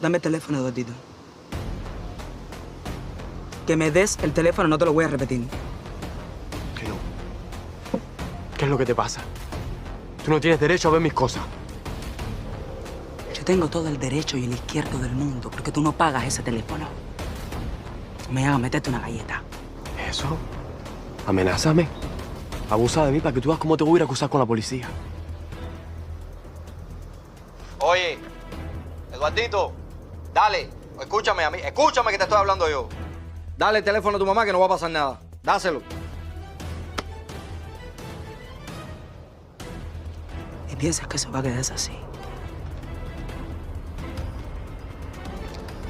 Dame el teléfono, Eduardito. Que me des el teléfono, no te lo voy a repetir. Que no. ¿Qué es lo que te pasa? Tú no tienes derecho a ver mis cosas. Yo tengo todo el derecho y el izquierdo del mundo porque tú no pagas ese teléfono. No me hagas meterte una galleta. ¿Eso? Amenázame. Abusa de mí para que tú veas cómo te voy a ir a acusar con la policía. Oye, Eduardito, dale, escúchame a mí, escúchame que te estoy hablando yo. Dale el teléfono a tu mamá que no va a pasar nada. Dáselo. ¿Y piensas que eso va a quedar así?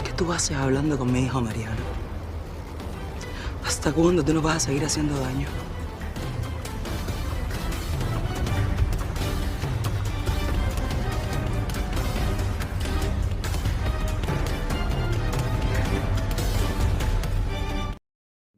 ¿Qué tú haces hablando con mi hijo Mariano? ¿Hasta cuándo tú no vas a seguir haciendo daño?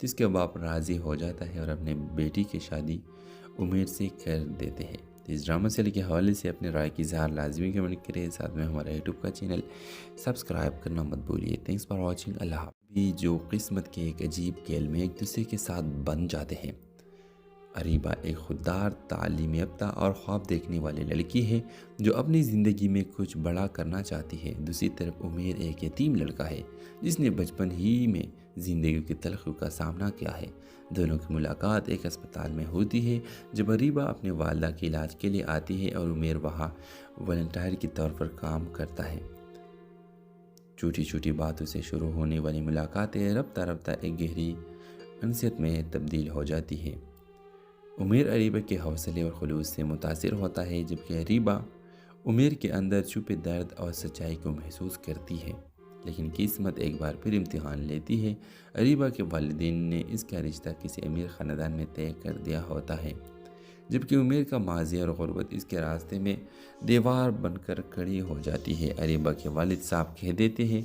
تو اس کے باپ راضی ہو جاتا ہے اور اپنے بیٹی کی شادی عمیر سے کر دیتے ہیں۔ تو اس ڈرامہ سیریل کے حوالے سے اپنے رائے کی اظہار لازمی کمنٹ کریں، ساتھ میں ہمارا یوٹیوب کا چینل سبسکرائب کرنا مت بھولیے۔ Thanks for watching. اللہ حافظ۔ بھی جو قسمت کے ایک عجیب کھیل میں ایک دوسرے کے ساتھ بن جاتے ہیں۔ اریبہ ایک خوددار، تعلیم یافتہ اور خواب دیکھنے والی لڑکی ہے جو اپنی زندگی میں کچھ بڑا کرنا چاہتی ہے۔ دوسری طرف عمیر ایک یتیم لڑکا ہے جس نے بچپن ہی میں زندگی کی تلخیوں کا سامنا کیا ہے۔ دونوں کی ملاقات ایک اسپتال میں ہوتی ہے جب اریبہ اپنے والدہ کے علاج کے لیے آتی ہے اور عمیر وہاں والنٹیئر کے طور پر کام کرتا ہے۔ چھوٹی چھوٹی باتوں سے شروع ہونے والی ملاقاتیں رفتہ رفتہ ایک گہری انسیت میں تبدیل ہو جاتی ہے۔ عمیر اریبہ کے حوصلے اور خلوص سے متاثر ہوتا ہے، جبکہ اریبہ عمیر کے اندر چھپے درد اور سچائی کو محسوس کرتی ہے۔ لیکن قسمت ایک بار پھر امتحان لیتی ہے۔ اریبہ کے والدین نے اس کا رشتہ کسی امیر خاندان میں طے کر دیا ہوتا ہے، جبکہ عمیر کا ماضی اور غربت اس کے راستے میں دیوار بن کر کھڑی ہو جاتی ہے۔ اریبہ کے والد صاحب کہہ دیتے ہیں،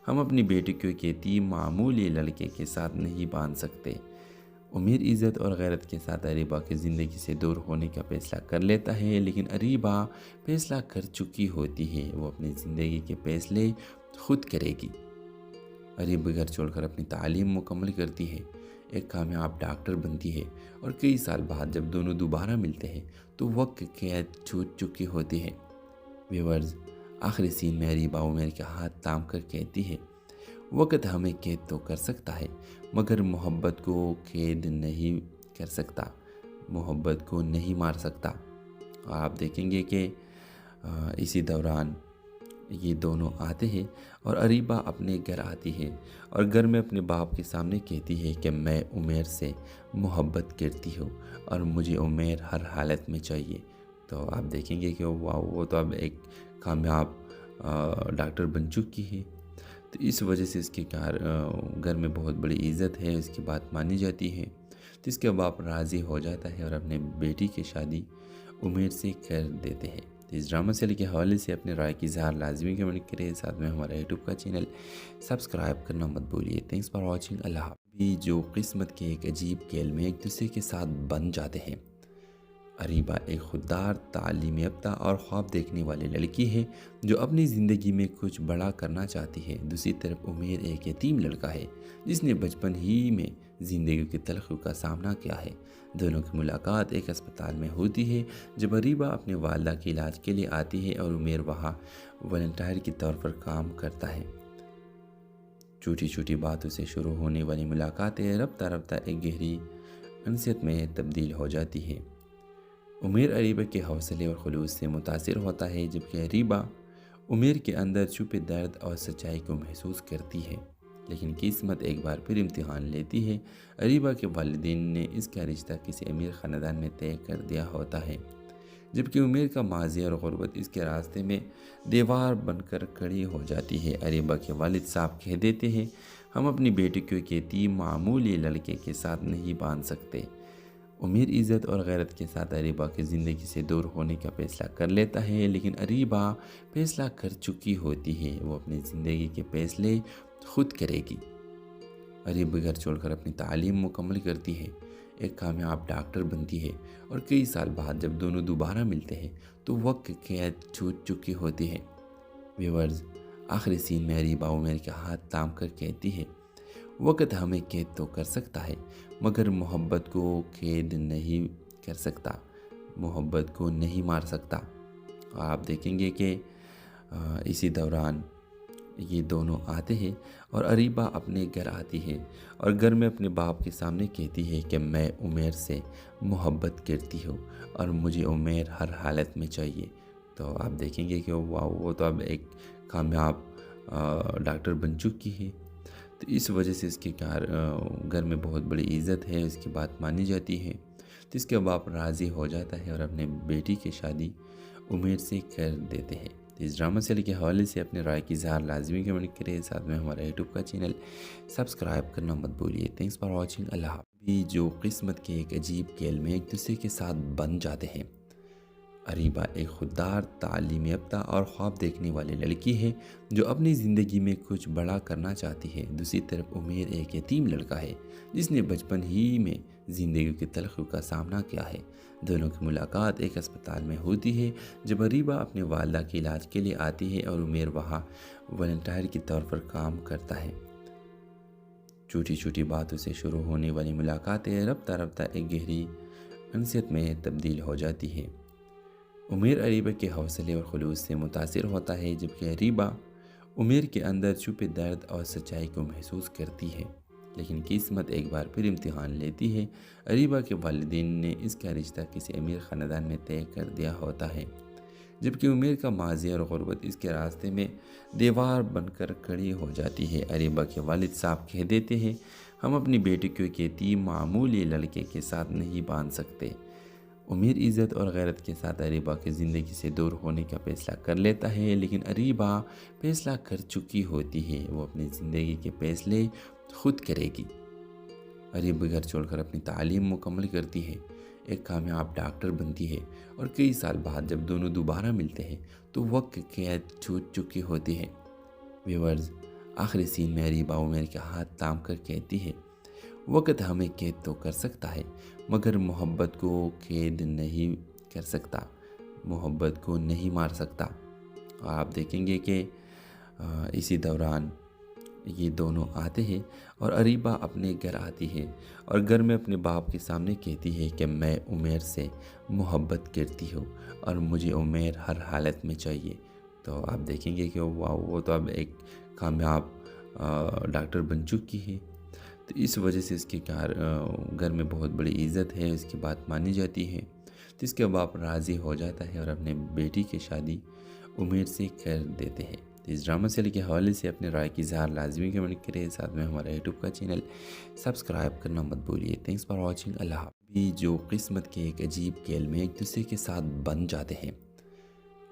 ہم اپنی بیٹی کو ایک یتیم معمولی لڑکے کے ساتھ نہیں باندھ سکتے۔ عمیر عزت اور غیرت کے ساتھ اریبہ کی زندگی سے دور ہونے کا فیصلہ کر لیتا ہے، لیکن اریبہ فیصلہ کر چکی ہوتی ہے، وہ اپنی زندگی کے فیصلے خود کرے گی۔ اریبہ گھر چھوڑ کر اپنی تعلیم مکمل کرتی ہے، ایک کامیاب ڈاکٹر بنتی ہے، اور کئی سال بعد جب دونوں دوبارہ ملتے ہیں تو وقت قید چھوٹ چکی ہوتی ہے۔ ویورز، آخری سین میں اریبہ عمیر کے ہاتھ تھام کر کہتی ہے، وقت ہمیں قید تو کر سکتا ہے مگر محبت کو قید نہیں کر سکتا، محبت کو نہیں مار سکتا۔ آپ دیکھیں گے کہ اسی دوران یہ دونوں آتے ہیں اور اریبہ اپنے گھر آتی ہے اور گھر میں اپنے باپ کے سامنے کہتی ہے کہ میں عمیر سے محبت کرتی ہوں اور مجھے عمیر ہر حالت میں چاہیے۔ تو آپ دیکھیں گے کہ وہ تو اب ایک کامیاب ڈاکٹر بن چکی ہے، تو اس وجہ سے اس کے گھر میں بہت بڑی عزت ہے، اس کی بات مانی جاتی ہے۔ تو اس کے باپ راضی ہو جاتا ہے اور اپنے بیٹی کی شادی عمیر سے کر دیتے ہیں۔ تو اس ڈرامہ سیریل کے حوالے سے اپنے رائے کی اظہار لازمی کمنٹ کریں، ساتھ میں ہمارا یوٹیوب کا چینل سبسکرائب کرنا مت بھولیے۔ Thanks for watching. اللہ حافظ۔ بھی جو قسمت کے ایک عجیب کھیل میں ایک دوسرے کے ساتھ بن جاتے ہیں۔ اریبہ ایک خوددار، تعلیم یافتہ اور خواب دیکھنے والی لڑکی ہے جو اپنی زندگی میں کچھ بڑا کرنا چاہتی ہے۔ دوسری طرف عمیر ایک یتیم لڑکا ہے جس نے بچپن ہی میں زندگی کی تلخیوں کا سامنا کیا ہے۔ دونوں کی ملاقات ایک اسپتال میں ہوتی ہے جب اریبہ اپنے والدہ کے علاج کے لیے آتی ہے اور عمیر وہاں والنٹیئر کے طور پر کام کرتا ہے۔ چھوٹی چھوٹی باتوں سے شروع ہونے والی ملاقاتیں رفتہ رفتہ ایک گہری انسیت میں تبدیل ہو جاتی ہے۔ عمیر اریبہ کے حوصلے اور خلوص سے متاثر ہوتا ہے، جبکہ اریبہ عمیر کے اندر چھپے درد اور سچائی کو محسوس کرتی ہے۔ لیکن قسمت ایک بار پھر امتحان لیتی ہے۔ اریبہ کے والدین نے اس کا رشتہ کسی امیر خاندان میں طے کر دیا ہوتا ہے، جبکہ عمیر کا ماضی اور غربت اس کے راستے میں دیوار بن کر کھڑی ہو جاتی ہے۔ اریبہ کے والد صاحب کہہ دیتے ہیں، ہم اپنی بیٹی کو ایک یتیم معمولی لڑکے کے ساتھ نہیں باندھ سکتے۔ عمیر عزت اور غیرت کے ساتھ اریبہ کی زندگی سے دور ہونے کا فیصلہ کر لیتا ہے، لیکن اریبہ فیصلہ کر چکی ہوتی ہے، وہ اپنی زندگی کے فیصلے خود کرے گی۔ اریبہ گھر چھوڑ کر اپنی تعلیم مکمل کرتی ہے، ایک کامیاب ڈاکٹر بنتی ہے، اور کئی سال بعد جب دونوں دوبارہ ملتے ہیں تو وقت قید چھوٹ چکی ہوتی ہے۔ ویورز، آخری سین میں اریبہ عمیر کے ہاتھ تھام کر کہتی ہے، وقت ہمیں قید تو کر سکتا ہے مگر محبت کو قید نہیں کر سکتا، محبت کو نہیں مار سکتا۔ آپ دیکھیں گے کہ اسی دوران یہ دونوں آتے ہیں اور اریبہ اپنے گھر آتی ہے اور گھر میں اپنے باپ کے سامنے کہتی ہے کہ میں عمیر سے محبت کرتی ہوں اور مجھے عمیر ہر حالت میں چاہیے۔ تو آپ دیکھیں گے کہ وہ تو اب ایک کامیاب ڈاکٹر بن چکی ہے، تو اس وجہ سے اس کے گھر میں بہت بڑی عزت ہے، اس کی بات مانی جاتی ہے۔ تو اس کے باپ راضی ہو جاتا ہے اور اپنے بیٹی کی شادی عمیر سے کر دیتے ہیں۔ تو اس ڈرامہ سیریل کے حوالے سے اپنے رائے کی اظہار لازمی کمنٹ کریں، ساتھ میں ہمارا یوٹیوب کا چینل سبسکرائب کرنا مت بھولیے۔ Thanks for watching. اللہ حافظ۔ بھی جو قسمت کے ایک عجیب کھیل میں ایک دوسرے کے ساتھ بن جاتے ہیں۔ اریبہ ایک خوددار، تعلیم یافتہ اور خواب دیکھنے والی لڑکی ہے جو اپنی زندگی میں کچھ بڑا کرنا چاہتی ہے۔ دوسری طرف عمیر ایک یتیم لڑکا ہے جس نے بچپن ہی میں زندگی کی تلخیوں کا سامنا کیا ہے۔ دونوں کی ملاقات ایک اسپتال میں ہوتی ہے جب اریبہ اپنے والدہ کے علاج کے لیے آتی ہے اور عمیر وہاں والنٹیئر کے طور پر کام کرتا ہے۔ چھوٹی چھوٹی باتوں سے شروع ہونے والی ملاقاتیں رفتہ رفتہ ایک گہری انسیت میں تبدیل ہو جاتی ہے۔ عمیر اریبہ کے حوصلے اور خلوص سے متاثر ہوتا ہے جبکہ اریبہ عمیر کے اندر چھپے درد اور سچائی کو محسوس کرتی ہے۔ لیکن قسمت ایک بار پھر امتحان لیتی ہے۔ اریبہ کے والدین نے اس کا رشتہ کسی امیر خاندان میں طے کر دیا ہوتا ہے جبکہ عمیر کا ماضی اور غربت اس کے راستے میں دیوار بن کر کھڑی ہو جاتی ہے۔ اریبہ کے والد صاحب کہہ دیتے ہیں، ہم اپنی بیٹی کو ایک یتیم معمولی لڑکے کے ساتھ نہیں باندھ سکتے۔ عمیر عزت اور غیرت کے ساتھ اریبہ کی زندگی سے دور ہونے کا فیصلہ کر لیتا ہے، لیکن اریبہ فیصلہ کر چکی ہوتی ہے، وہ اپنی زندگی کے فیصلے خود کرے گی۔ اریبہ گھر چھوڑ کر اپنی تعلیم مکمل کرتی ہے، ایک کامیاب ڈاکٹر بنتی ہے اور کئی سال بعد جب دونوں دوبارہ ملتے ہیں تو وقت کی قید چھوٹ چکی ہوتی ہے۔ ویورز، آخری سین میں اریبہ عمیر کے ہاتھ تھام کر کہتی ہے، وقت ہمیں قید تو کر سکتا ہے مگر محبت کو قید نہیں کر سکتا، محبت کو نہیں مار سکتا۔ اور آپ دیکھیں گے کہ اسی دوران یہ دونوں آتے ہیں اور اریبہ اپنے گھر آتی ہے اور گھر میں اپنے باپ کے سامنے کہتی ہے کہ میں عمیر سے محبت کرتی ہوں اور مجھے عمیر ہر حالت میں چاہیے۔ تو آپ دیکھیں گے کہ وہ تو اب ایک کامیاب ڈاکٹر بن چکی ہے، تو اس وجہ سے اس کے گھر میں بہت بڑی عزت ہے، اس کی بات مانی جاتی ہے، تو اس کے باپ راضی ہو جاتا ہے اور اپنے بیٹی کی شادی عمیر سے کر دیتے ہیں۔ تو اس ڈرامہ سیریل کے حوالے سے اپنے رائے کی اظہار لازمی کمنٹ کریں، ساتھ میں ہمارا یوٹیوب کا چینل سبسکرائب کرنا مت بھولیے۔ Thanks for watching. اللہ حافظ۔ بھی جو قسمت کے ایک عجیب کھیل میں ایک دوسرے کے ساتھ بن جاتے ہیں۔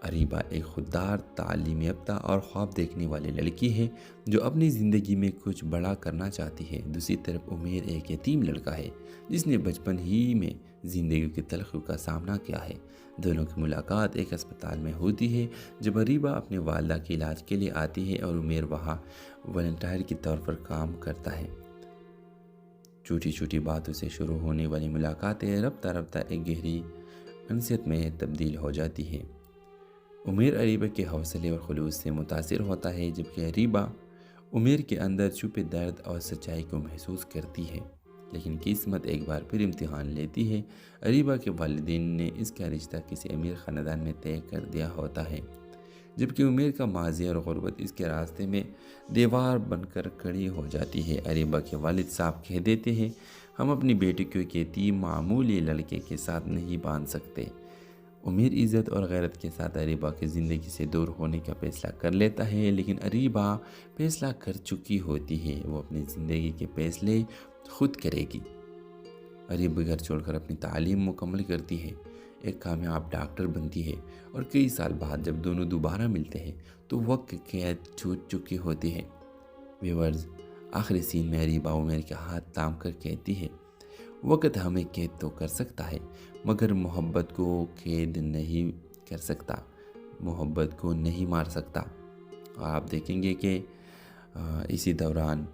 اریبہ ایک خوددار، تعلیم یافتہ اور خواب دیکھنے والی لڑکی ہے جو اپنی زندگی میں کچھ بڑا کرنا چاہتی ہے۔ دوسری طرف عمیر ایک یتیم لڑکا ہے جس نے بچپن ہی میں زندگی کی تلخیوں کا سامنا کیا ہے۔ دونوں کی ملاقات ایک اسپتال میں ہوتی ہے جب اریبہ اپنے والدہ کے علاج کے لیے آتی ہے اور عمیر وہاں والنٹیئر کے طور پر کام کرتا ہے۔ چھوٹی چھوٹی باتوں سے شروع ہونے والی ملاقاتیں رفتہ رفتہ ایک گہری انسیت میں تبدیل ہو جاتی ہے۔ عمیر اریبہ کے حوصلے اور خلوص سے متاثر ہوتا ہے جبکہ اریبہ عمیر کے اندر چھپے درد اور سچائی کو محسوس کرتی ہے۔ لیکن قسمت ایک بار پھر امتحان لیتی ہے۔ اریبہ کے والدین نے اس کا رشتہ کسی امیر خاندان میں طے کر دیا ہوتا ہے جبکہ عمیر کا ماضی اور غربت اس کے راستے میں دیوار بن کر کھڑی ہو جاتی ہے۔ اریبہ کے والد صاحب کہہ دیتے ہیں، ہم اپنی بیٹی کو ایک یتیم معمولی لڑکے کے ساتھ نہیں باندھ سکتے۔ عمیر عزت اور غیرت کے ساتھ اریبہ کی زندگی سے دور ہونے کا فیصلہ کر لیتا ہے، لیکن اریبہ فیصلہ کر چکی ہوتی ہے، وہ اپنی زندگی کے فیصلے خود کرے گی۔ اریبہ گھر چھوڑ کر اپنی تعلیم مکمل کرتی ہے، ایک کامیاب ڈاکٹر بنتی ہے اور کئی سال بعد جب دونوں دوبارہ ملتے ہیں تو وقت کی قید چھوٹ چکی ہوتی ہے۔ ویورز، آخری سین میں اریبہ عمیر کے ہاتھ تھام کر کہتی ہے، وقت ہمیں قید تو کر سکتا ہے مگر محبت کو قید نہیں کر سکتا، محبت کو نہیں مار سکتا۔ اور آپ دیکھیں گے کہ اسی دوران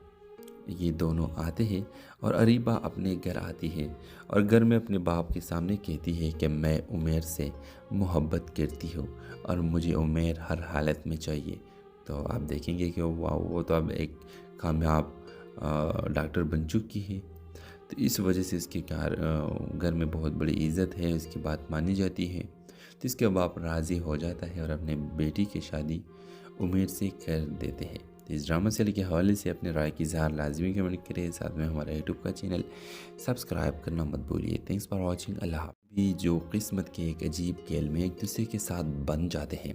یہ دونوں آتے ہیں اور اریبہ اپنے گھر آتی ہے اور گھر میں اپنے باپ کے سامنے کہتی ہے کہ میں عمیر سے محبت کرتی ہوں اور مجھے عمیر ہر حالت میں چاہیے۔ تو آپ دیکھیں گے کہ وہ تو اب ایک کامیاب ڈاکٹر بن چکی ہے، تو اس وجہ سے اس کے گھر میں بہت بڑی عزت ہے، اس کی بات مانی جاتی ہے، تو اس کے باپ راضی ہو جاتا ہے اور اپنے بیٹی کی شادی عمیر سے کر دیتے ہیں۔ تو اس ڈرامہ سیریل کے حوالے سے اپنے رائے کی اظہار لازمی کمنٹ کریں، ساتھ میں ہمارا یوٹیوب کا چینل سبسکرائب کرنا مت بھولیے۔ Thanks for watching. اللہ حافظ۔ بھی جو قسمت کے ایک عجیب کھیل میں ایک دوسرے کے ساتھ بن جاتے ہیں۔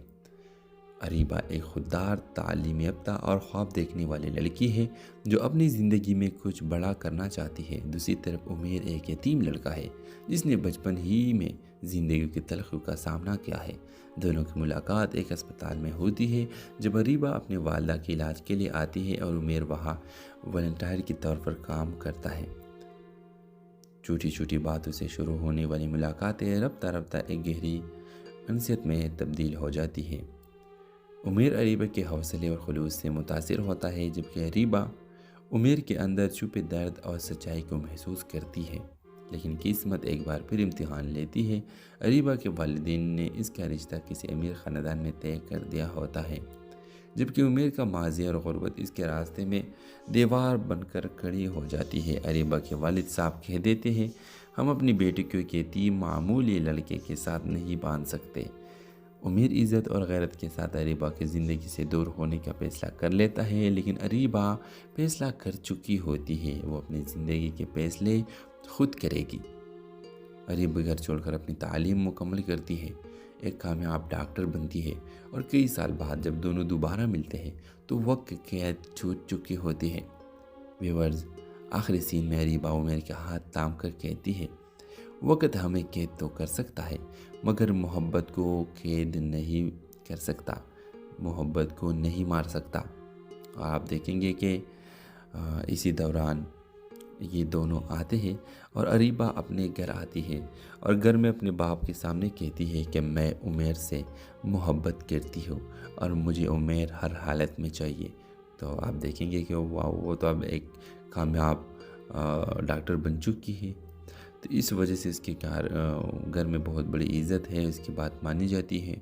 اریبہ ایک خوددار، تعلیم یافتہ اور خواب دیکھنے والی لڑکی ہے جو اپنی زندگی میں کچھ بڑا کرنا چاہتی ہے۔ دوسری طرف عمیر ایک یتیم لڑکا ہے جس نے بچپن ہی میں زندگی کی تلخیوں کا سامنا کیا ہے۔ دونوں کی ملاقات ایک اسپتال میں ہوتی ہے جب اریبہ اپنے والدہ کے علاج کے لیے آتی ہے اور عمیر وہاں والنٹیئر کے طور پر کام کرتا ہے۔ چھوٹی چھوٹی باتوں سے شروع ہونے والی ملاقاتیں رفتہ رفتہ ایک گہری انسیت میں تبدیل ہو جاتی ہے۔ عمیر اریبہ کے حوصلے اور خلوص سے متاثر ہوتا ہے، جبکہ اریبہ عمیر کے اندر چھپے درد اور سچائی کو محسوس کرتی ہے۔ لیکن قسمت ایک بار پھر امتحان لیتی ہے۔ اریبہ کے والدین نے اس کا رشتہ کسی امیر خاندان میں طے کر دیا ہوتا ہے، جبکہ عمیر کا ماضی اور غربت اس کے راستے میں دیوار بن کر کھڑی ہو جاتی ہے۔ اریبہ کے والد صاحب کہہ دیتے ہیں، ہم اپنی بیٹی کو ایک یتیم معمولی لڑکے کے ساتھ نہیں باندھ سکتے۔ عمیر عزت اور غیرت کے ساتھ اریبہ کی زندگی سے دور ہونے کا فیصلہ کر لیتا ہے، لیکن اریبہ فیصلہ کر چکی ہوتی ہے، وہ اپنی زندگی کے فیصلے خود کرے گی۔ اریبہ گھر چھوڑ کر اپنی تعلیم مکمل کرتی ہے، ایک کامیاب ڈاکٹر بنتی ہے، اور کئی سال بعد جب دونوں دوبارہ ملتے ہیں تو وقت قید چھوٹ چکی ہوتی ہے۔ ویورز، آخری سین میں اریبہ عمیر کے ہاتھ تھام کر کہتی ہے، وقت ہمیں قید تو کر سکتا ہے مگر محبت کو قید نہیں کر سکتا، محبت کو نہیں مار سکتا۔ آپ دیکھیں گے کہ اسی دوران یہ دونوں آتے ہیں اور اریبہ اپنے گھر آتی ہے اور گھر میں اپنے باپ کے سامنے کہتی ہے کہ میں عمیر سے محبت کرتی ہوں اور مجھے عمیر ہر حالت میں چاہیے۔ تو آپ دیکھیں گے کہ وہ تو اب ایک کامیاب ڈاکٹر بن چکی ہے، تو اس وجہ سے اس کے گھر میں بہت بڑی عزت ہے، اس کی بات مانی جاتی ہے۔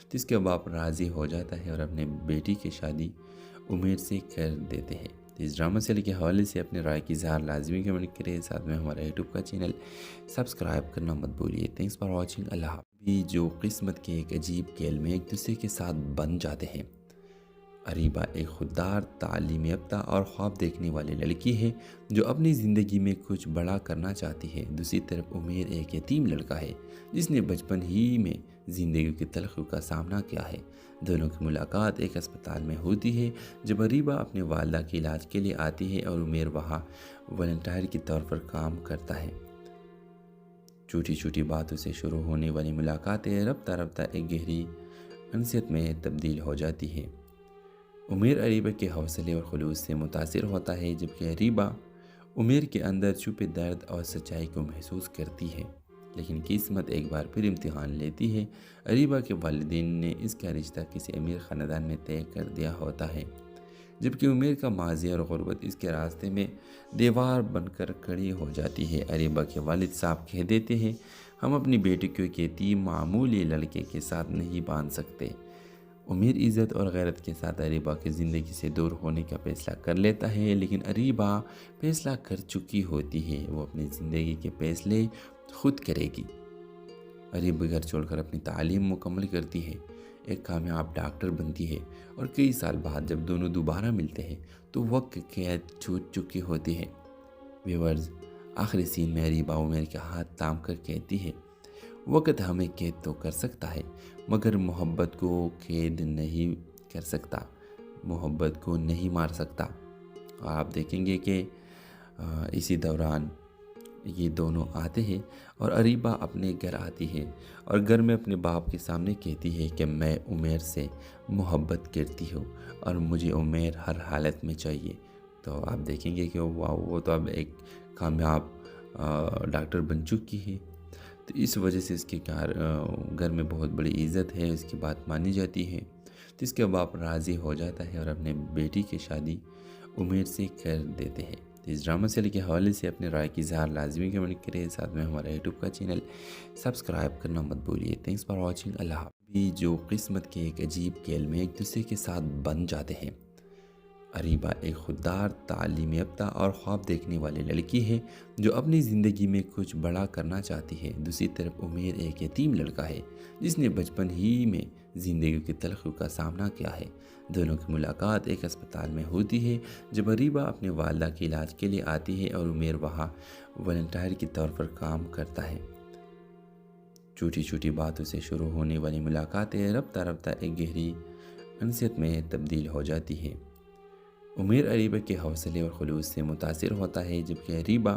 تو اس کے باپ راضی ہو جاتا ہے اور اپنے بیٹی کی شادی عمیر سے کر دیتے ہیں۔ تو اس ڈرامہ سیریل کے حوالے سے اپنے رائے کی اظہار لازمی کمنٹ کریں، ساتھ میں ہمارا یوٹیوب کا چینل سبسکرائب کرنا مت بھولیے۔ Thanks for watching. اللہ حافظ۔ بھی جو قسمت کے ایک عجیب کھیل میں ایک دوسرے کے ساتھ بن جاتے ہیں۔ اریبہ ایک خوددار، تعلیم یافتہ اور خواب دیکھنے والی لڑکی ہے جو اپنی زندگی میں کچھ بڑا کرنا چاہتی ہے۔ دوسری طرف عمیر ایک یتیم لڑکا ہے جس نے بچپن ہی میں زندگی کی تلخیوں کا سامنا کیا ہے۔ دونوں کی ملاقات ایک اسپتال میں ہوتی ہے جب اریبہ اپنے والدہ کے علاج کے لیے آتی ہے اور عمیر وہاں والنٹیئر کے طور پر کام کرتا ہے۔ چھوٹی چھوٹی باتوں سے شروع ہونے والی ملاقاتیں رفتہ رفتہ ایک گہری انسیت میں تبدیل ہو جاتی ہے۔ عمیر اریبہ کے حوصلے اور خلوص سے متاثر ہوتا ہے، جبکہ اریبہ عمیر کے اندر چھپے درد اور سچائی کو محسوس کرتی ہے۔ لیکن قسمت ایک بار پھر امتحان لیتی ہے۔ اریبہ کے والدین نے اس کا رشتہ کسی امیر خاندان میں طے کر دیا ہوتا ہے، جبکہ عمیر کا ماضی اور غربت اس کے راستے میں دیوار بن کر کھڑی ہو جاتی ہے۔ اریبہ کے والد صاحب کہہ دیتے ہیں، ہم اپنی بیٹی کو ایک یتیم معمولی لڑکے کے ساتھ نہیں باندھ سکتے۔ عمیر عزت اور غیرت کے ساتھ اریبہ کی زندگی سے دور ہونے کا فیصلہ کر لیتا ہے، لیکن اریبہ فیصلہ کر چکی ہوتی ہے، وہ اپنی زندگی کے فیصلے خود کرے گی۔ اریبہ گھر چھوڑ کر اپنی تعلیم مکمل کرتی ہے، ایک کامیاب ڈاکٹر بنتی ہے، اور کئی سال بعد جب دونوں دوبارہ ملتے ہیں تو وقت قید چھوٹ چکی ہوتی ہے۔ ویورز، آخری سین میں اریبہ عمیر کے ہاتھ تھام کر کہتی ہے، وقت ہمیں قید تو کر سکتا ہے مگر محبت کو قید نہیں کر سکتا، محبت کو نہیں مار سکتا۔ آپ دیکھیں گے کہ اسی دوران یہ دونوں آتے ہیں اور اریبہ اپنے گھر آتی ہے اور گھر میں اپنے باپ کے سامنے کہتی ہے کہ میں عمیر سے محبت کرتی ہوں اور مجھے عمیر ہر حالت میں چاہیے۔ تو آپ دیکھیں گے کہ وہ تو اب ایک کامیاب ڈاکٹر بن چکی ہے، تو اس وجہ سے اس کے گھر میں بہت بڑی عزت ہے، اس کی بات مانی جاتی ہے۔ تو اس کے باپ راضی ہو جاتا ہے اور اپنے بیٹی کی شادی عمیر سے کر دیتے ہیں۔ اس ڈرامہ سیریل کے حوالے سے اپنے رائے کی اظہار لازمی کمنٹ کریں، ساتھ میں ہمارا یوٹیوب کا چینل سبسکرائب کرنا مت بھولیے۔ Thanks for watching. اللہ حافظ۔ بھی جو قسمت کے ایک عجیب کھیل میں ایک دوسرے کے ساتھ بن جاتے ہیں۔ اریبہ ایک خوددار، تعلیم یافتہ اور خواب دیکھنے والی لڑکی ہے جو اپنی زندگی میں کچھ بڑا کرنا چاہتی ہے۔ دوسری طرف عمیر ایک یتیم لڑکا ہے جس نے بچپن ہی میں زندگی کی تلخیوں کا سامنا کیا ہے۔ دونوں کی ملاقات ایک اسپتال میں ہوتی ہے جب اریبہ اپنے والدہ کے علاج کے لیے آتی ہے اور عمیر وہاں والنٹیئر کے طور پر کام کرتا ہے۔ چھوٹی چھوٹی باتوں سے شروع ہونے والی ملاقاتیں رفتہ رفتہ ایک گہری انسیت میں تبدیل ہو جاتی ہے۔ عمیر اریبہ کے حوصلے اور خلوص سے متاثر ہوتا ہے، جبکہ اریبہ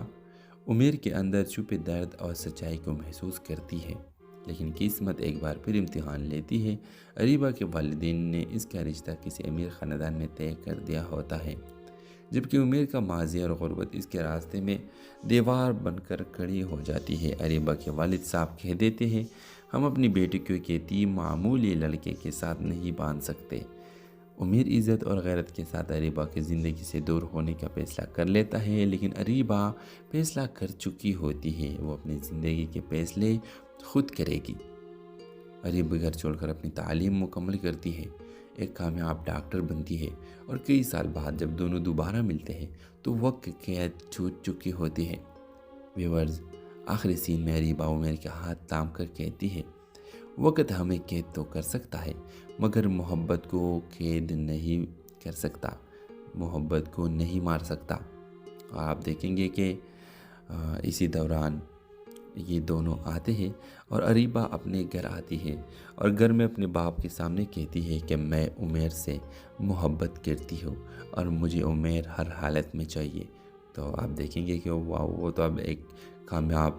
عمیر کے اندر چھپے درد اور سچائی کو محسوس کرتی ہے۔ لیکن قسمت ایک بار پھر امتحان لیتی ہے۔ اریبہ کے والدین نے اس کا رشتہ کسی امیر خاندان میں طے کر دیا ہوتا ہے، جبکہ عمیر کا ماضی اور غربت اس کے راستے میں دیوار بن کر کھڑی ہو جاتی ہے۔ اریبہ کے والد صاحب کہہ دیتے ہیں، ہم اپنی بیٹی کو ایک یتیم معمولی لڑکے کے ساتھ نہیں باندھ سکتے۔ امیر عزت اور غیرت کے ساتھ اریبہ کی زندگی سے دور ہونے کا فیصلہ کر لیتا ہے، لیکن اریبہ فیصلہ کر چکی ہوتی ہے، وہ اپنی زندگی کے فیصلے خود کرے گی۔ اریبہ گھر چھوڑ کر اپنی تعلیم مکمل کرتی ہے، ایک کامیاب ڈاکٹر بنتی ہے، اور کئی سال بعد جب دونوں دوبارہ ملتے ہیں تو وقت کی قید چھوٹ چکی ہوتی ہے۔ ویورز، آخری سین میں اریبہ عمیر کے ہاتھ تھام کر کہتی ہے، وقت ہمیں قید تو کر سکتا ہے مگر محبت کو قید نہیں کر سکتا، محبت کو نہیں مار سکتا۔ اور آپ دیکھیں گے کہ اسی دوران یہ دونوں آتے ہیں اور اریبہ اپنے گھر آتی ہے اور گھر میں اپنے باپ کے سامنے کہتی ہے کہ میں عمیر سے محبت کرتی ہوں اور مجھے عمیر ہر حالت میں چاہیے۔ تو آپ دیکھیں گے کہ وہ تو اب ایک کامیاب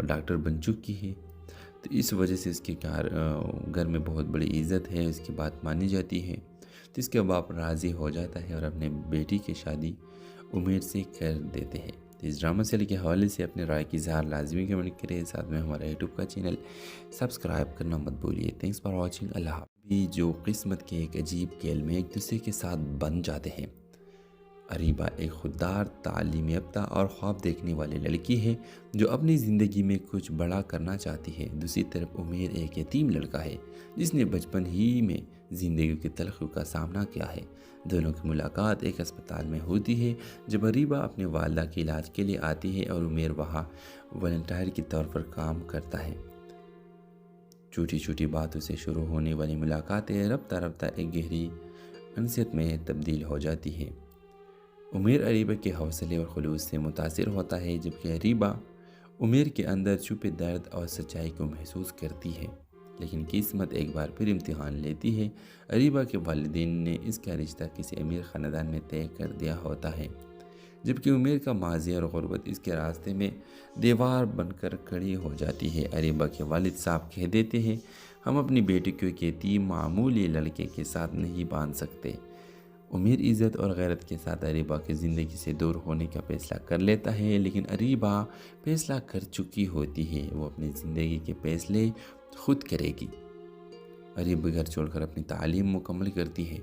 ڈاکٹر بن چکی ہے، تو اس وجہ سے اس کے گھر میں بہت بڑی عزت ہے، اس کی بات مانی جاتی ہے، تو اس کے باپ راضی ہو جاتا ہے اور اپنے بیٹی کی شادی عمیر سے کر دیتے ہیں۔ اس ڈرامہ سیریل کے حوالے سے اپنے رائے کی اظہار لازمی کمنٹ کریں، ساتھ میں ہمارا یوٹیوب کا چینل سبسکرائب کرنا مت بھولیے۔ Thanks for watching. اللہ حافظ۔ بھی جو قسمت کے ایک عجیب کھیل میں ایک دوسرے کے ساتھ بن جاتے ہیں۔ اریبہ ایک خوددار، تعلیم یافتہ اور خواب دیکھنے والی لڑکی ہے جو اپنی زندگی میں کچھ بڑا کرنا چاہتی ہے۔ دوسری طرف عمیر ایک یتیم لڑکا ہے جس نے بچپن ہی میں زندگی کی تلخیوں کا سامنا کیا ہے۔ دونوں کی ملاقات ایک اسپتال میں ہوتی ہے جب اریبہ اپنے والدہ کے علاج کے لیے آتی ہے اور عمیر وہاں والنٹیئر کے طور پر کام کرتا ہے۔ چھوٹی چھوٹی باتوں سے شروع ہونے والی ملاقاتیں رفتہ رفتہ ایک گہری انسیت میں تبدیل ہو جاتی ہے۔ عمیر اریبہ کے حوصلے اور خلوص سے متاثر ہوتا ہے، جبکہ اریبہ عمیر کے اندر چھپے درد اور سچائی کو محسوس کرتی ہے۔ لیکن قسمت ایک بار پھر امتحان لیتی ہے۔ اریبہ کے والدین نے اس کا رشتہ کسی امیر خاندان میں طے کر دیا ہوتا ہے، جبکہ عمیر کا ماضی اور غربت اس کے راستے میں دیوار بن کر کھڑی ہو جاتی ہے۔ اریبہ کے والد صاحب کہہ دیتے ہیں، ہم اپنی بیٹی کو ایک یتیم معمولی لڑکے کے ساتھ نہیں باندھ سکتے۔ امیر عزت اور غیرت کے ساتھ اریبہ کی زندگی سے دور ہونے کا فیصلہ کر لیتا ہے، لیکن اریبہ فیصلہ کر چکی ہوتی ہے، وہ اپنی زندگی کے فیصلے خود کرے گی۔ اریبہ گھر چھوڑ کر اپنی تعلیم مکمل کرتی ہے،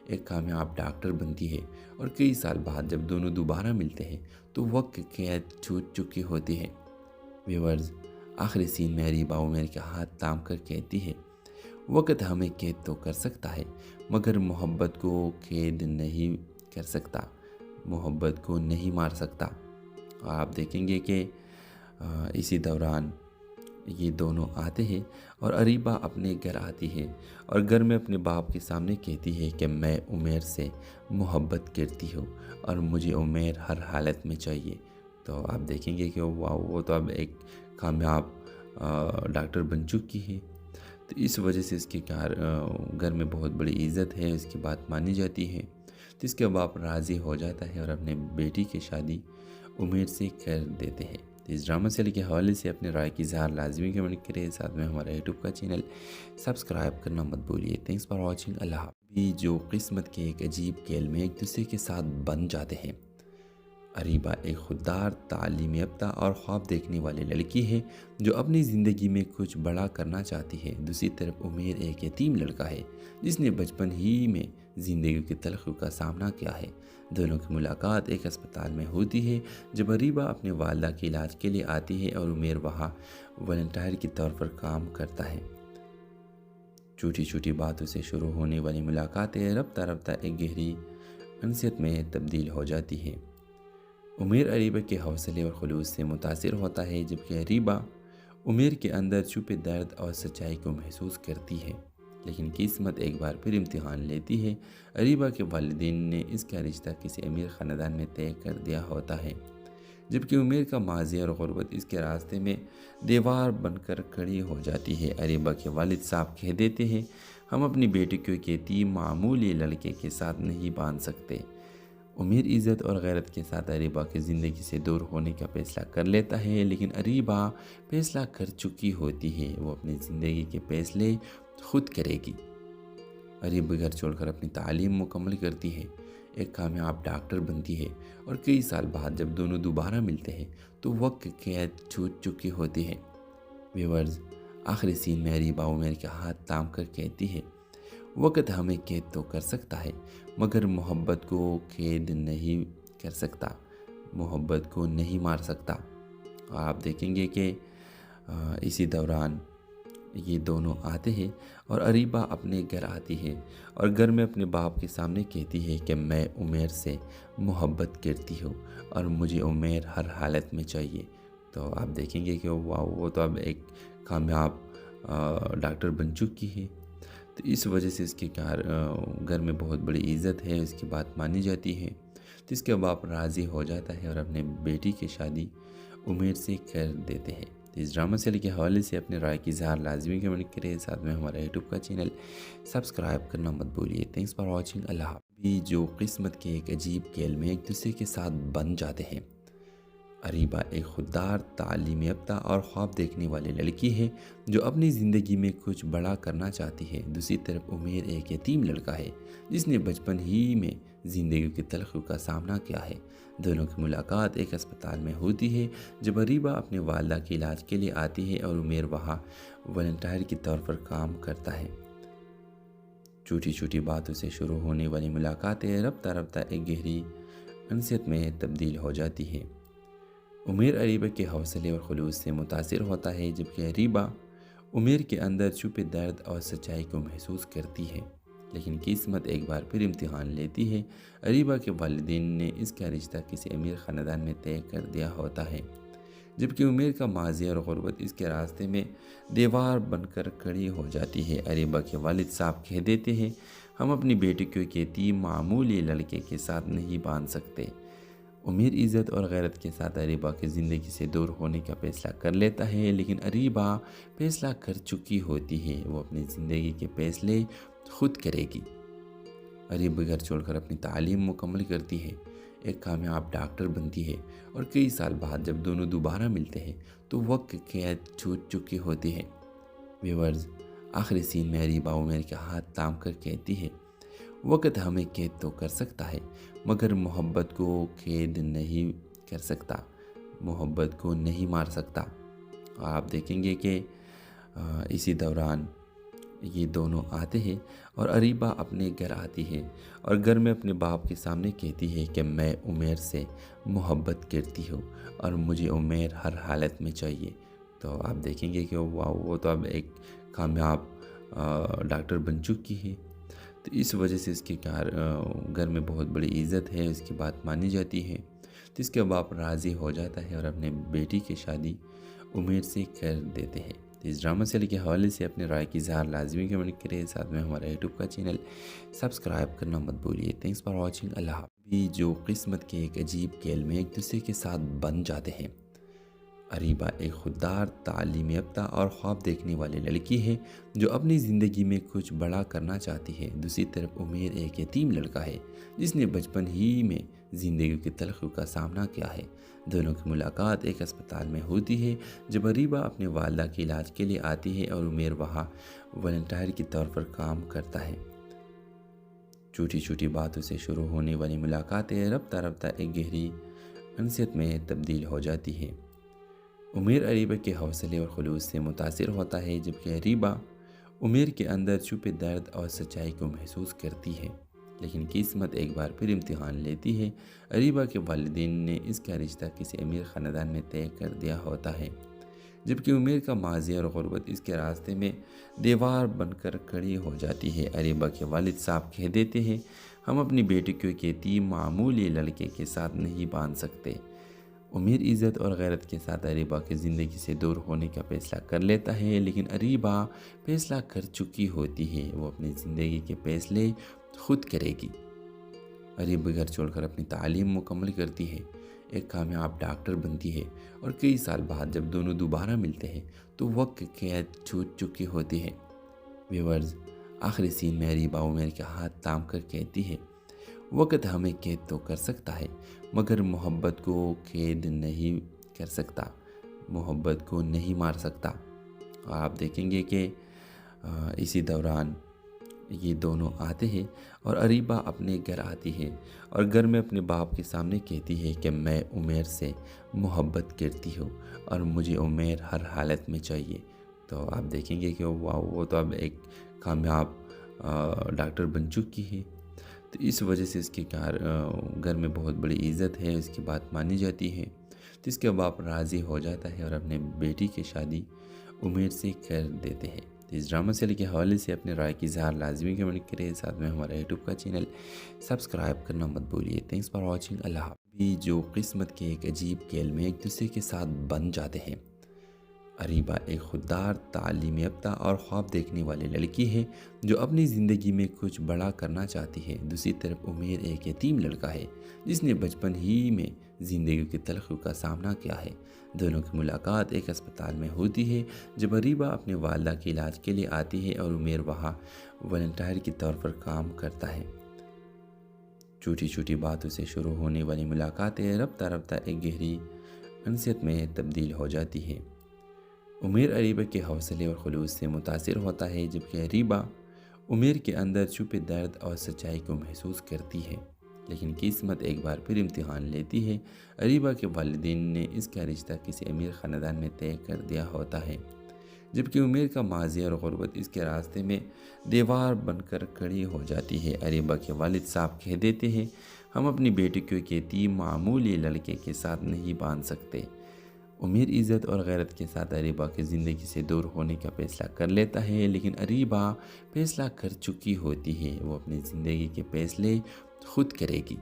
ایک کامیاب ڈاکٹر بنتی ہے، اور کئی سال بعد جب دونوں دوبارہ ملتے ہیں تو وقت کی قید چھوٹ چکی ہوتی ہے۔ ویورز، آخری سین میں اریبہ عمیر کے ہاتھ تھام کر کہتی ہے، وقت ہمیں قید تو کر سکتا ہے مگر محبت کو قید نہیں کر سکتا، محبت کو نہیں مار سکتا۔ اور آپ دیکھیں گے کہ اسی دوران یہ دونوں آتے ہیں اور اریبہ اپنے گھر آتی ہے اور گھر میں اپنے باپ کے سامنے کہتی ہے کہ میں عمیر سے محبت کرتی ہوں اور مجھے عمیر ہر حالت میں چاہیے۔ تو آپ دیکھیں گے کہ وہ تو اب ایک کامیاب ڈاکٹر بن چکی ہے، تو اس وجہ سے اس کے گھر میں بہت بڑی عزت ہے، اس کی بات مانی جاتی ہے، تو اس کے باپ راضی ہو جاتا ہے اور اپنے بیٹی کی شادی عمیر سے کر دیتے ہیں۔ تو اس ڈرامہ سیریل کے حوالے سے اپنے رائے کی اظہار لازمی کمنٹ کریں، ساتھ میں ہمارا یوٹیوب کا چینل سبسکرائب کرنا مت بھولیے۔ Thanks for watching. اللہ حافظ۔ بھی جو قسمت کے ایک عجیب کھیل میں ایک دوسرے کے ساتھ بن جاتے ہیں۔ اریبہ ایک خوددار، تعلیم یافتہ اور خواب دیکھنے والی لڑکی ہے جو اپنی زندگی میں کچھ بڑا کرنا چاہتی ہے۔ دوسری طرف عمیر ایک یتیم لڑکا ہے جس نے بچپن ہی میں زندگی کی تلخیوں کا سامنا کیا ہے۔ دونوں کی ملاقات ایک اسپتال میں ہوتی ہے جب اریبہ اپنے والدہ کے علاج کے لیے آتی ہے اور عمیر وہاں والنٹیئر کے طور پر کام کرتا ہے۔ چھوٹی چھوٹی باتوں سے شروع ہونے والی ملاقاتیں رفتہ رفتہ ایک گہری انسیت میں تبدیل ہو جاتی ہے۔ عمیر اریبہ کے حوصلے اور خلوص سے متاثر ہوتا ہے، جبکہ اریبہ عمیر کے اندر چھپے درد اور سچائی کو محسوس کرتی ہے۔ لیکن قسمت ایک بار پھر امتحان لیتی ہے۔ اریبہ کے والدین نے اس کا رشتہ کسی امیر خاندان میں طے کر دیا ہوتا ہے، جبکہ عمیر کا ماضی اور غربت اس کے راستے میں دیوار بن کر کھڑی ہو جاتی ہے۔ اریبہ کے والد صاحب کہہ دیتے ہیں، ہم اپنی بیٹی کو ایک یتیم معمولی لڑکے کے ساتھ نہیں باندھ سکتے۔ امیر عزت اور غیرت کے ساتھ اریبہ کی زندگی سے دور ہونے کا فیصلہ کر لیتا ہے، لیکن اریبہ فیصلہ کر چکی ہوتی ہے، وہ اپنی زندگی کے فیصلے خود کرے گی۔ اریبہ گھر چھوڑ کر اپنی تعلیم مکمل کرتی ہے، ایک کامیاب ڈاکٹر بنتی ہے، اور کئی سال بعد جب دونوں دوبارہ ملتے ہیں تو وقت کی قید چھوٹ چکی ہوتی ہے۔ ویورز، آخری سین میں اریبہ عمیر کے ہاتھ تھام کر کہتی ہے، وقت ہمیں قید تو کر سکتا ہے مگر محبت کو قید نہیں کر سکتا، محبت کو نہیں مار سکتا۔ آپ دیکھیں گے کہ اسی دوران یہ دونوں آتے ہیں اور اریبہ اپنے گھر آتی ہے اور گھر میں اپنے باپ کے سامنے کہتی ہے کہ میں عمیر سے محبت کرتی ہوں اور مجھے عمیر ہر حالت میں چاہیے۔ تو آپ دیکھیں گے کہ وہ تو اب ایک کامیاب ڈاکٹر بن چکی ہے، تو اس وجہ سے اس کے گھر میں بہت بڑی عزت ہے، اس کی بات مانی جاتی ہے، تو اس کے باپ راضی ہو جاتا ہے اور اپنے بیٹی کی شادی عمیر سے کر دیتے ہیں۔ تو اس ڈرامہ سیریل کے حوالے سے اپنے رائے کی اظہار لازمی کمنٹ کریں، ساتھ میں ہمارا یوٹیوب کا چینل سبسکرائب کرنا مت بھولیے۔ Thanks for watching. اللہ حافظ۔ بھی جو قسمت کے ایک عجیب کھیل میں ایک دوسرے کے ساتھ بن جاتے ہیں۔ اریبہ ایک خوددار، تعلیم یافتہ اور خواب دیکھنے والی لڑکی ہے جو اپنی زندگی میں کچھ بڑا کرنا چاہتی ہے۔ دوسری طرف عمیر ایک یتیم لڑکا ہے جس نے بچپن ہی میں زندگی کی تلخیوں کا سامنا کیا ہے۔ دونوں کی ملاقات ایک اسپتال میں ہوتی ہے جب اریبہ اپنے والدہ کے علاج کے لیے آتی ہے اور عمیر وہاں والنٹیئر کے طور پر کام کرتا ہے۔ چھوٹی چھوٹی باتوں سے شروع ہونے والی ملاقاتیں رفتہ رفتہ ایک گہری انسیت میں تبدیل ہو جاتی ہے۔ عمیر اریبہ کے حوصلے اور خلوص سے متاثر ہوتا ہے جبکہ اریبہ عمیر کے اندر چھپے درد اور سچائی کو محسوس کرتی ہے، لیکن قسمت ایک بار پھر امتحان لیتی ہے۔ اریبہ کے والدین نے اس کا رشتہ کسی امیر خاندان میں طے کر دیا ہوتا ہے، جبکہ عمیر کا ماضی اور غربت اس کے راستے میں دیوار بن کر کھڑی ہو جاتی ہے۔ اریبہ کے والد صاحب کہہ دیتے ہیں، ہم اپنی بیٹی کو ایک یتیم معمولی لڑکے کے ساتھ نہیں باندھ سکتے۔ عمیر عزت اور غیرت کے ساتھ اریبہ کی زندگی سے دور ہونے کا فیصلہ کر لیتا ہے، لیکن اریبہ فیصلہ کر چکی ہوتی ہے، وہ اپنی زندگی کے فیصلے خود کرے گی۔ اریبہ گھر چھوڑ کر اپنی تعلیم مکمل کرتی ہے، ایک کامیاب ڈاکٹر بنتی ہے اور کئی سال بعد جب دونوں دوبارہ ملتے ہیں تو وقت قید چھوٹ چکی ہوتی ہے۔ ویورز، آخری سین میں اریبہ عمیر کے ہاتھ تھام کر کہتی ہے، وقت ہمیں قید تو کر سکتا ہے مگر محبت کو قید نہیں کر سکتا، محبت کو نہیں مار سکتا۔ آپ دیکھیں گے کہ اسی دوران یہ دونوں آتے ہیں اور اریبہ اپنے گھر آتی ہے اور گھر میں اپنے باپ کے سامنے کہتی ہے کہ میں عمیر سے محبت کرتی ہوں اور مجھے عمیر ہر حالت میں چاہیے۔ تو آپ دیکھیں گے کہ وہ تو اب ایک کامیاب ڈاکٹر بن چکی ہے، تو اس وجہ سے اس کے گھر میں بہت بڑی عزت ہے، اس کی بات مانی جاتی ہے، تو اس کے باپ راضی ہو جاتا ہے اور اپنے بیٹی کی شادی عمیر سے کر دیتے ہیں۔ تو اس ڈرامہ سیریل کے حوالے سے اپنے رائے کی اظہار لازمی کمنٹ کریں، ساتھ میں ہمارا یوٹیوب کا چینل سبسکرائب کرنا مت بھولیے۔ Thanks for watching. اللہ حافظ۔ بھی جو قسمت کے ایک عجیب کھیل میں ایک دوسرے کے ساتھ بن جاتے ہیں۔ اریبہ ایک خوددار، تعلیم یافتہ اور خواب دیکھنے والی لڑکی ہے جو اپنی زندگی میں کچھ بڑا کرنا چاہتی ہے۔ دوسری طرف عمیر ایک یتیم لڑکا ہے جس نے بچپن ہی میں زندگی کی تلخیوں کا سامنا کیا ہے۔ دونوں کی ملاقات ایک اسپتال میں ہوتی ہے جب اریبہ اپنے والدہ کے علاج کے لیے آتی ہے اور عمیر وہاں والنٹیئر کے طور پر کام کرتا ہے۔ چھوٹی چھوٹی باتوں سے شروع ہونے والی ملاقاتیں رفتہ رفتہ ایک گہری انسیت میں تبدیل ہو جاتی ہے۔ عمیر اریبہ کے حوصلے اور خلوص سے متاثر ہوتا ہے جبکہ اریبہ عمیر کے اندر چھپے درد اور سچائی کو محسوس کرتی ہے، لیکن قسمت ایک بار پھر امتحان لیتی ہے۔ اریبہ کے والدین نے اس کا رشتہ کسی امیر خاندان میں طے کر دیا ہوتا ہے، جبکہ عمیر کا ماضی اور غربت اس کے راستے میں دیوار بن کر کھڑی ہو جاتی ہے۔ اریبہ کے والد صاحب کہہ دیتے ہیں، ہم اپنی بیٹی کو ایک یتیم معمولی لڑکے کے ساتھ نہیں باندھ سکتے۔ عمیر عزت اور غیرت کے ساتھ اریبہ کی زندگی سے دور ہونے کا فیصلہ کر لیتا ہے، لیکن اریبہ فیصلہ کر چکی ہوتی ہے، وہ اپنی زندگی کے فیصلے خود کرے گی۔ اریبہ گھر چھوڑ کر اپنی تعلیم مکمل کرتی ہے، ایک کامیاب ڈاکٹر بنتی ہے اور کئی سال بعد جب دونوں دوبارہ ملتے ہیں تو وقت قید چھوٹ چکی ہوتی ہے۔ ویورز، آخری سین میں اریبہ عمیر کے ہاتھ تھام کر کہتی ہے، وقت ہمیں قید تو کر سکتا ہے مگر محبت کو قید نہیں کر سکتا، محبت کو نہیں مار سکتا۔ آپ دیکھیں گے کہ اسی دوران یہ دونوں آتے ہیں اور اریبہ اپنے گھر آتی ہے اور گھر میں اپنے باپ کے سامنے کہتی ہے کہ میں عمیر سے محبت کرتی ہوں اور مجھے عمیر ہر حالت میں چاہیے۔ تو آپ دیکھیں گے کہ وہ تو اب ایک کامیاب ڈاکٹر بن چکی ہے، تو اس وجہ سے اس کے گھر میں بہت بڑی عزت ہے، اس کی بات مانی جاتی ہے، تو اس کے باپ راضی ہو جاتا ہے اور اپنے بیٹی کی شادی عمیر سے کر دیتے ہیں۔ تو اس ڈرامہ سیریل کے حوالے سے اپنے رائے کی اظہار لازمی کمنٹ کریں، ساتھ میں ہمارا یوٹیوب کا چینل سبسکرائب کرنا مت بھولیے۔ تھینکس فار واچنگ، اللہ حافظ۔ بھی جو قسمت کے ایک عجیب کھیل میں ایک دوسرے کے ساتھ بن جاتے ہیں۔ اریبہ ایک خوددار، تعلیم یافتہ اور خواب دیکھنے والی لڑکی ہے جو اپنی زندگی میں کچھ بڑا کرنا چاہتی ہے۔ دوسری طرف عمیر ایک یتیم لڑکا ہے جس نے بچپن ہی میں زندگی کی تلخیوں کا سامنا کیا ہے۔ دونوں کی ملاقات ایک اسپتال میں ہوتی ہے جب اریبہ اپنے والدہ کے علاج کے لیے آتی ہے اور عمیر وہاں والنٹیئر کے طور پر کام کرتا ہے۔ چھوٹی چھوٹی باتوں سے شروع ہونے والی ملاقاتیں رفتہ رفتہ ایک گہری انسیت میں تبدیل ہو جاتی ہے۔ عمیر اریبہ کے حوصلے اور خلوص سے متاثر ہوتا ہے، جبکہ اریبہ عمیر کے اندر چھپے درد اور سچائی کو محسوس کرتی ہے۔ لیکن قسمت ایک بار پھر امتحان لیتی ہے۔ اریبہ کے والدین نے اس کا رشتہ کسی امیر خاندان میں طے کر دیا ہوتا ہے، جبکہ عمیر کا ماضی اور غربت اس کے راستے میں دیوار بن کر کھڑی ہو جاتی ہے۔ اریبہ کے والد صاحب کہہ دیتے ہیں، ہم اپنی بیٹی کو ایک یتیم معمولی لڑکے کے ساتھ نہیں باندھ سکتے۔ عمیر عزت اور غیرت کے ساتھ اریبہ کی زندگی سے دور ہونے کا فیصلہ کر لیتا ہے، لیکن اریبہ فیصلہ کر چکی ہوتی ہے، وہ اپنی زندگی کے فیصلے خود کرے گی۔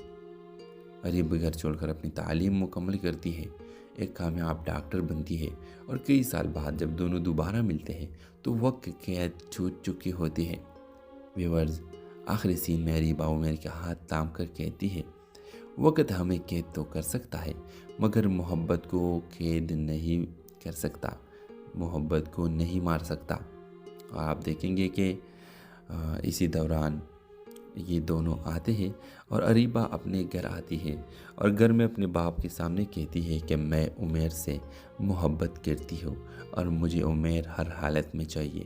اریبہ گھر چھوڑ کر اپنی تعلیم مکمل کرتی ہے، ایک کامیاب ڈاکٹر بنتی ہے، اور کئی سال بعد جب دونوں دوبارہ ملتے ہیں تو وقت قید چھوٹ چکی ہوتی ہے۔ ویورز، آخری سین میں اریبہ عمیر کے ہاتھ تھام کر کہتی ہے، وقت ہمیں قید تو کر سکتا ہے مگر محبت کو قید نہیں کر سکتا، محبت کو نہیں مار سکتا۔ اور آپ دیکھیں گے کہ اسی دوران یہ دونوں آتے ہیں اور اریبہ اپنے گھر آتی ہے اور گھر میں اپنے باپ کے سامنے کہتی ہے کہ میں عمیر سے محبت کرتی ہوں اور مجھے عمیر ہر حالت میں چاہیے۔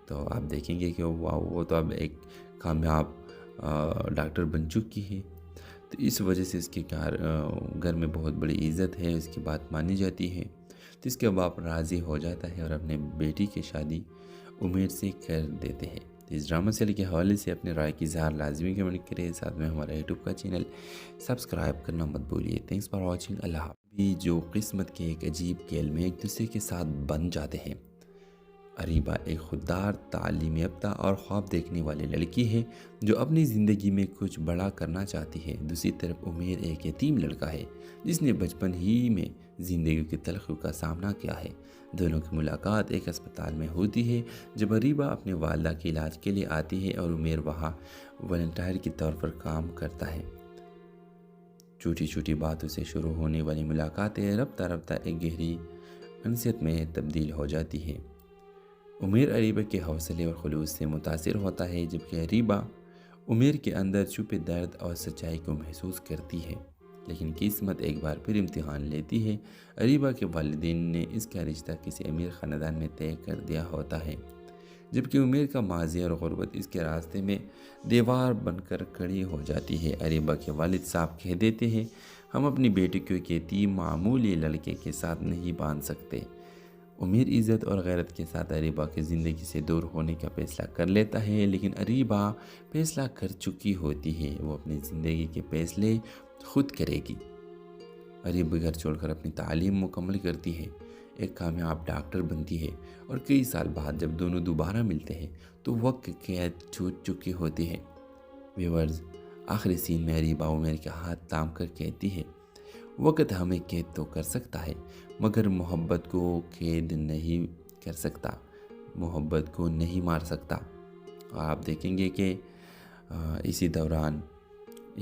تو آپ دیکھیں گے کہ وہ تو اب ایک کامیاب ڈاکٹر بن چکی ہے، تو اس وجہ سے اس کے گھر میں بہت بڑی عزت ہے، اس کی بات مانی جاتی ہے، تو اس کے باپ راضی ہو جاتا ہے اور اپنے بیٹی کی شادی عمیر سے کر دیتے ہیں۔ تو اس ڈرامہ سیریل کے حوالے سے اپنے رائے کی اظہار لازمی کمنٹ کریں، ساتھ میں ہمارا یوٹیوب کا چینل سبسکرائب کرنا مت بھولیے۔ تھینکس فار واچنگ، اللہ حافظ۔ بھی جو قسمت کے ایک عجیب کھیل میں ایک دوسرے کے ساتھ بن جاتے ہیں۔ اریبہ ایک خوددار، تعلیم یافتہ اور خواب دیکھنے والی لڑکی ہے جو اپنی زندگی میں کچھ بڑا کرنا چاہتی ہے۔ دوسری طرف عمیر ایک یتیم لڑکا ہے جس نے بچپن ہی میں زندگی کی تلخیوں کا سامنا کیا ہے۔ دونوں کی ملاقات ایک اسپتال میں ہوتی ہے جب اریبہ اپنے والدہ کے علاج کے لیے آتی ہے اور عمیر وہاں والنٹیئر کے طور پر کام کرتا ہے۔ چھوٹی چھوٹی باتوں سے شروع ہونے والی ملاقاتیں رفتہ رفتہ ایک گہری انسیت میں تبدیل ہو جاتی ہے۔ عمیر اریبہ کے حوصلے اور خلوص سے متاثر ہوتا ہے، جبکہ اریبہ عمیر کے اندر چھپے درد اور سچائی کو محسوس کرتی ہے۔ لیکن قسمت ایک بار پھر امتحان لیتی ہے۔ اریبہ کے والدین نے اس کا رشتہ کسی امیر خاندان میں طے کر دیا ہوتا ہے، جبکہ عمیر کا ماضی اور غربت اس کے راستے میں دیوار بن کر کھڑی ہو جاتی ہے۔ اریبہ کے والد صاحب کہہ دیتے ہیں، ہم اپنی بیٹی کو ایک یتیم معمولی لڑکے کے ساتھ نہیں باندھ سکتے۔ عمیر عزت اور غیرت کے ساتھ اریبہ کی زندگی سے دور ہونے کا فیصلہ کر لیتا ہے، لیکن اریبہ فیصلہ کر چکی ہوتی ہے، وہ اپنی زندگی کے فیصلے خود کرے گی۔ اریبہ گھر چھوڑ کر اپنی تعلیم مکمل کرتی ہے، ایک کامیاب ڈاکٹر بنتی ہے، اور کئی سال بعد جب دونوں دوبارہ ملتے ہیں تو وقت قید چھوٹ چکی ہوتی ہے۔ ویورز، آخری سین میں اریبہ عمیر کے ہاتھ تھام کر کہتی ہے، وقت ہمیں قید تو کر سکتا ہے مگر محبت کو قید نہیں کر سکتا، محبت کو نہیں مار سکتا۔ اور آپ دیکھیں گے کہ اسی دوران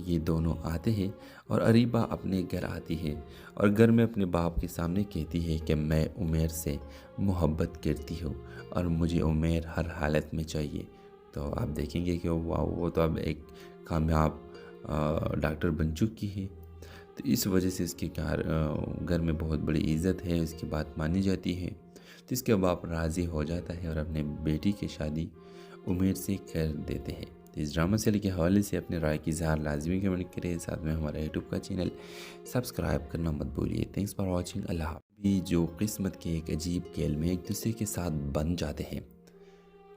یہ دونوں آتے ہیں اور اریبہ اپنے گھر آتی ہے اور گھر میں اپنے باپ کے سامنے کہتی ہے کہ میں عمیر سے محبت کرتی ہوں اور مجھے عمیر ہر حالت میں چاہیے۔ تو آپ دیکھیں گے کہ وہ تو اب ایک کامیاب ڈاکٹر بن چکی ہے، تو اس وجہ سے اس کے گھر میں بہت بڑی عزت ہے، اس کی بات مانی جاتی ہے، تو اس کے باپ راضی ہو جاتا ہے اور اپنے بیٹی کی شادی عمیر سے کر دیتے ہیں۔ تو اس ڈرامہ سیریل کے حوالے سے اپنے رائے کی اظہار لازمی کمنٹ کریں، ساتھ میں ہمارا یوٹیوب کا چینل سبسکرائب کرنا مت بھولیے۔ Thanks for watching. اللہ حافظ۔ بھی جو قسمت کے ایک عجیب کھیل میں ایک دوسرے کے ساتھ بن جاتے ہیں۔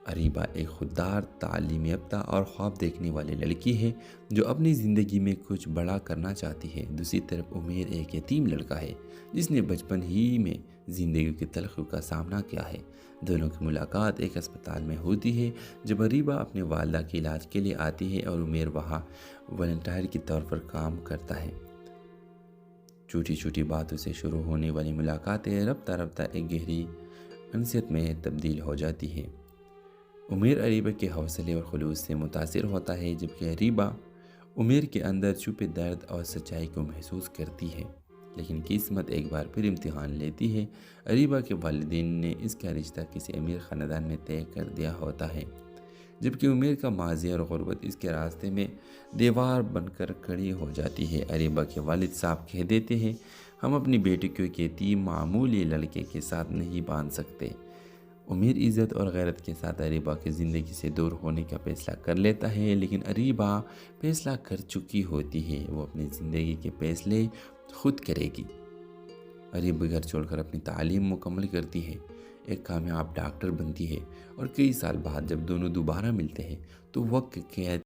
اریبہ ایک خوددار، تعلیم یافتہ اور خواب دیکھنے والی لڑکی ہے جو اپنی زندگی میں کچھ بڑا کرنا چاہتی ہے۔ دوسری طرف عمیر ایک یتیم لڑکا ہے جس نے بچپن ہی میں زندگی کی تلخیوں کا سامنا کیا ہے۔ دونوں کی ملاقات ایک اسپتال میں ہوتی ہے جب اریبہ اپنے والدہ کے علاج کے لیے آتی ہے اور عمیر وہاں والنٹیئر کے طور پر کام کرتا ہے۔ چھوٹی چھوٹی باتوں سے شروع ہونے والی ملاقاتیں رفتہ رفتہ ایک گہری انسیت میں تبدیل ہو جاتی ہیں۔ عمیر اریبہ کے حوصلے اور خلوص سے متاثر ہوتا ہے، جبکہ اریبہ عمیر کے اندر چھپے درد اور سچائی کو محسوس کرتی ہے۔ لیکن قسمت ایک بار پھر امتحان لیتی ہے۔ اریبہ کے والدین نے اس کا رشتہ کسی امیر خاندان میں طے کر دیا ہوتا ہے، جبکہ عمیر کا ماضی اور غربت اس کے راستے میں دیوار بن کر کھڑی ہو جاتی ہے۔ اریبہ کے والد صاحب کہہ دیتے ہیں، ہم اپنی بیٹی کو ایک یتیم معمولی لڑکے کے ساتھ نہیں باندھ سکتے۔ عمیر عزت اور غیرت کے ساتھ اریبہ کی زندگی سے دور ہونے کا فیصلہ کر لیتا ہے، لیکن اریبہ فیصلہ کر چکی ہوتی ہے، وہ اپنی زندگی کے فیصلے خود کرے گی۔ اریبہ گھر چھوڑ کر اپنی تعلیم مکمل کرتی ہے، ایک کامیاب ڈاکٹر بنتی ہے، اور کئی سال بعد جب دونوں دوبارہ ملتے ہیں تو وقت کے